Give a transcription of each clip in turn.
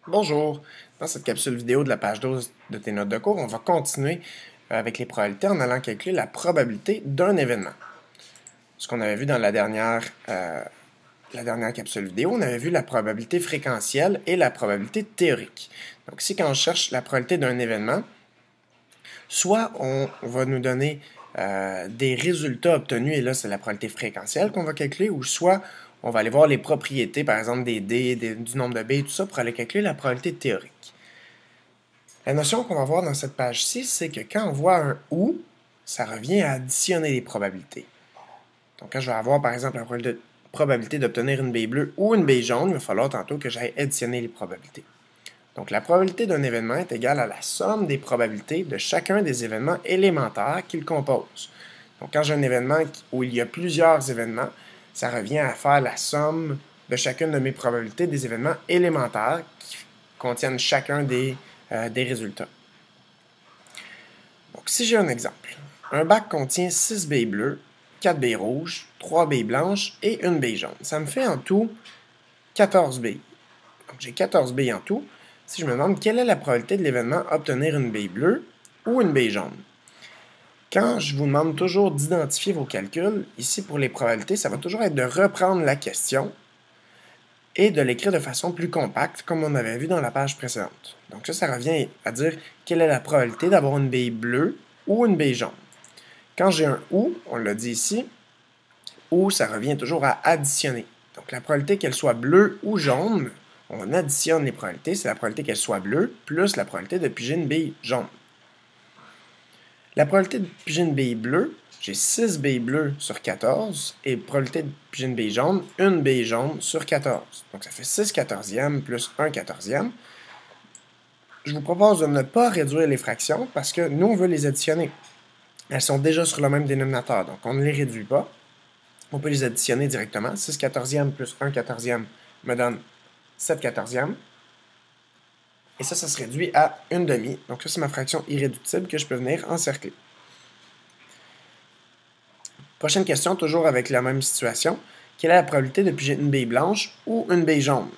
Bonjour! Dans cette capsule vidéo de la page 12 de tes notes de cours, on va continuer avec les probabilités en allant calculer la probabilité d'un événement. Ce qu'on avait vu dans la dernière capsule vidéo, on avait vu la probabilité fréquentielle et la probabilité théorique. Donc ici, quand on cherche la probabilité d'un événement, soit on va nous donner des résultats obtenus, et là c'est la probabilité fréquentielle qu'on va calculer, ou soit on va aller voir les propriétés, par exemple des D, du nombre de B, et tout ça, pour aller calculer la probabilité théorique. La notion qu'on va voir dans cette page-ci, c'est que quand on voit un « ou », ça revient à additionner les probabilités. Donc quand je vais avoir, par exemple, la probabilité d'obtenir une bille bleue ou une bille jaune, il va falloir tantôt que j'aille additionner les probabilités. Donc la probabilité d'un événement est égale à la somme des probabilités de chacun des événements élémentaires qu'il compose. Donc quand j'ai un événement où il y a plusieurs événements, ça revient à faire la somme de chacune de mes probabilités des événements élémentaires qui contiennent chacun des résultats. Donc si j'ai un exemple, un bac contient 6 billes bleues, 4 billes rouges, 3 billes blanches et une bille jaune. Ça me fait en tout 14 billes. Donc j'ai 14 billes en tout. Si je me demande quelle est la probabilité de l'événement obtenir une bille bleue ou une bille jaune. Quand je vous demande toujours d'identifier vos calculs, ici pour les probabilités, ça va toujours être de reprendre la question et de l'écrire de façon plus compacte, comme on avait vu dans la page précédente. Donc ça revient à dire quelle est la probabilité d'avoir une bille bleue ou une bille jaune. Quand j'ai un « ou », on l'a dit ici, « ou », ça revient toujours à additionner. Donc la probabilité qu'elle soit bleue ou jaune, on additionne les probabilités, c'est la probabilité qu'elle soit bleue plus la probabilité de piger une bille jaune. La probabilité de piger une bille bleue, j'ai 6 billes bleues sur 14, et probabilité de piger une bille jaune, une bille jaune sur 14. Donc ça fait 6 quatorzièmes plus 1 quatorzième. Je vous propose de ne pas réduire les fractions parce que nous, on veut les additionner. Elles sont déjà sur le même dénominateur, donc on ne les réduit pas. On peut les additionner directement. 6 quatorzièmes plus 1 quatorzième me donne 7 quatorzièmes. Et ça se réduit à une demi. Donc ça, c'est ma fraction irréductible que je peux venir encercler. Prochaine question, toujours avec la même situation. Quelle est la probabilité de piger une bille blanche ou une bille jaune?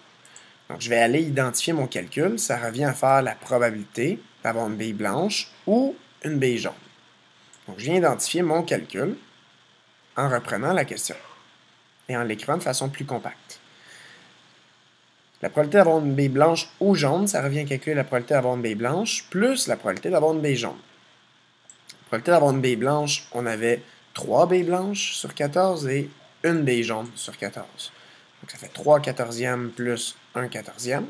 Donc je vais aller identifier mon calcul. Ça revient à faire la probabilité d'avoir une bille blanche ou une bille jaune. Donc je viens identifier mon calcul en reprenant la question et en l'écrivant de façon plus compacte. La probabilité d'avoir une bille blanche ou jaune, ça revient à calculer la probabilité d'avoir une bille blanche plus la probabilité d'avoir une bille jaune. La probabilité d'avoir une bille blanche, on avait 3 billes blanches sur 14 et une bille jaune sur 14. Donc ça fait 3 quatorzièmes plus 1 quatorzième,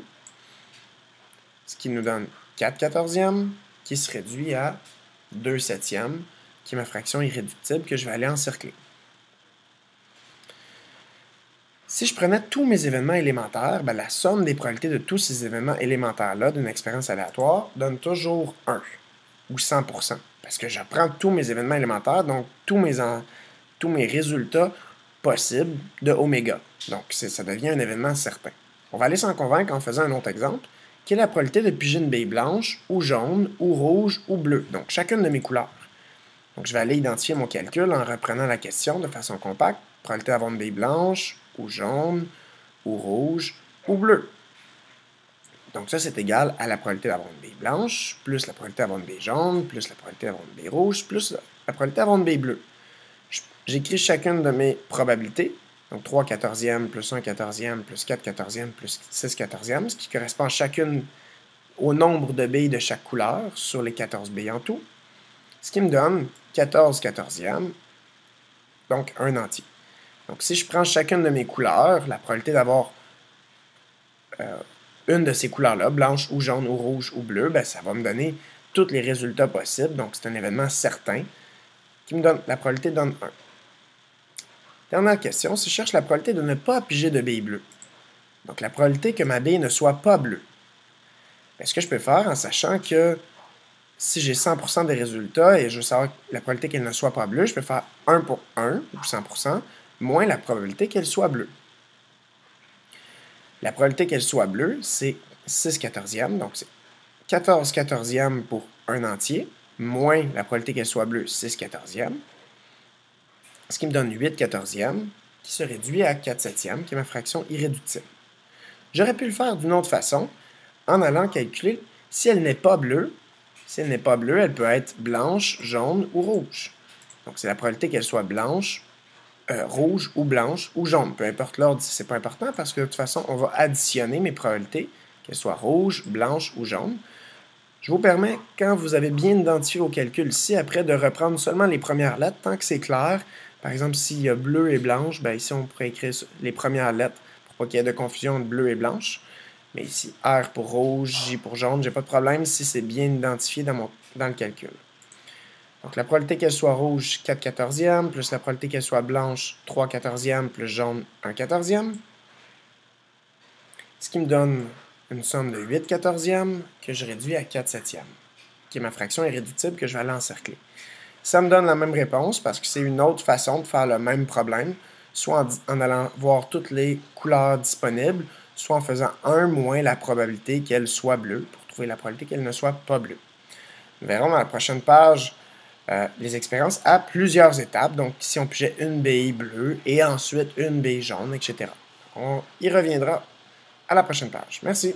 ce qui nous donne 4 quatorzièmes, qui se réduit à 2 septièmes, qui est ma fraction irréductible que je vais aller encercler. Si je prenais tous mes événements élémentaires, la somme des probabilités de tous ces événements élémentaires-là d'une expérience aléatoire donne toujours 1, ou 100%, parce que je prends tous mes événements élémentaires, donc tous mes résultats possibles de oméga. Donc ça devient un événement certain. On va aller s'en convaincre en faisant un autre exemple. Quelle est la probabilité de piger une bille blanche, ou jaune, ou rouge, ou bleue? Donc chacune de mes couleurs. Donc je vais aller identifier mon calcul en reprenant la question de façon compacte. Probabilité d'avoir une bille blanche, ou jaune, ou rouge, ou bleu. Donc ça, c'est égal à la probabilité d'avoir une bille blanche, plus la probabilité d'avoir une bille jaune, plus la probabilité d'avoir une bille rouge, plus la probabilité d'avoir une bille bleue. J'écris chacune de mes probabilités. Donc 3 quatorzièmes plus 1 quatorzième plus 4 quatorzièmes plus 6 quatorzièmes, ce qui correspond chacune au nombre de billes de chaque couleur sur les 14 billes en tout. Ce qui me donne 14 quatorzièmes, donc un entier. Donc si je prends chacune de mes couleurs, la probabilité d'avoir une de ces couleurs-là, blanche ou jaune ou rouge ou bleu, ça va me donner tous les résultats possibles. Donc c'est un événement certain qui me donne, la probabilité donne 1. Dernière question, si je cherche la probabilité de ne pas piger de bille bleue, donc la probabilité que ma bille ne soit pas bleue, ce que je peux faire en sachant que si j'ai 100% des résultats et je veux savoir la probabilité qu'elle ne soit pas bleue, je peux faire 1 pour 1, ou 100%, moins la probabilité qu'elle soit bleue. La probabilité qu'elle soit bleue, c'est 6 quatorzièmes, donc c'est 14 quatorzièmes pour un entier, moins la probabilité qu'elle soit bleue, 6 quatorzièmes, ce qui me donne 8 quatorzièmes, qui se réduit à 4 septièmes, qui est ma fraction irréductible. J'aurais pu le faire d'une autre façon, en allant calculer si elle n'est pas bleue. Si elle n'est pas bleue, elle peut être blanche, jaune ou rouge. Donc, c'est la probabilité qu'elle soit blanche, rouge ou blanche ou jaune. Peu importe l'ordre, c'est pas important parce que de toute façon, on va additionner mes probabilités, qu'elles soient rouge, blanche ou jaune. Je vous permets, quand vous avez bien identifié vos calculs ici, après de reprendre seulement les premières lettres, tant que c'est clair. Par exemple, s'il y a bleu et blanche, ben ici, on pourrait écrire les premières lettres pour pas qu'il y ait de confusion entre bleu et blanche. Mais ici, R pour rouge, J pour jaune, j'ai pas de problème si c'est bien identifié dans le calcul. Donc, la probabilité qu'elle soit rouge, 4/14e, plus la probabilité qu'elle soit blanche, 3/14e, plus jaune, 1/14e. Ce qui me donne une somme de 8/14e que je réduis à 4/7e, qui est ma fraction irréductible que je vais aller encercler. Ça me donne la même réponse parce que c'est une autre façon de faire le même problème, soit en allant voir toutes les couleurs disponibles, soit en faisant 1 moins la probabilité qu'elle soit bleue, pour trouver la probabilité qu'elle ne soit pas bleue. Nous verrons dans la prochaine page les expériences à plusieurs étapes. Donc, si on pigeait une bille bleue et ensuite une bille jaune, etc. On y reviendra à la prochaine page. Merci.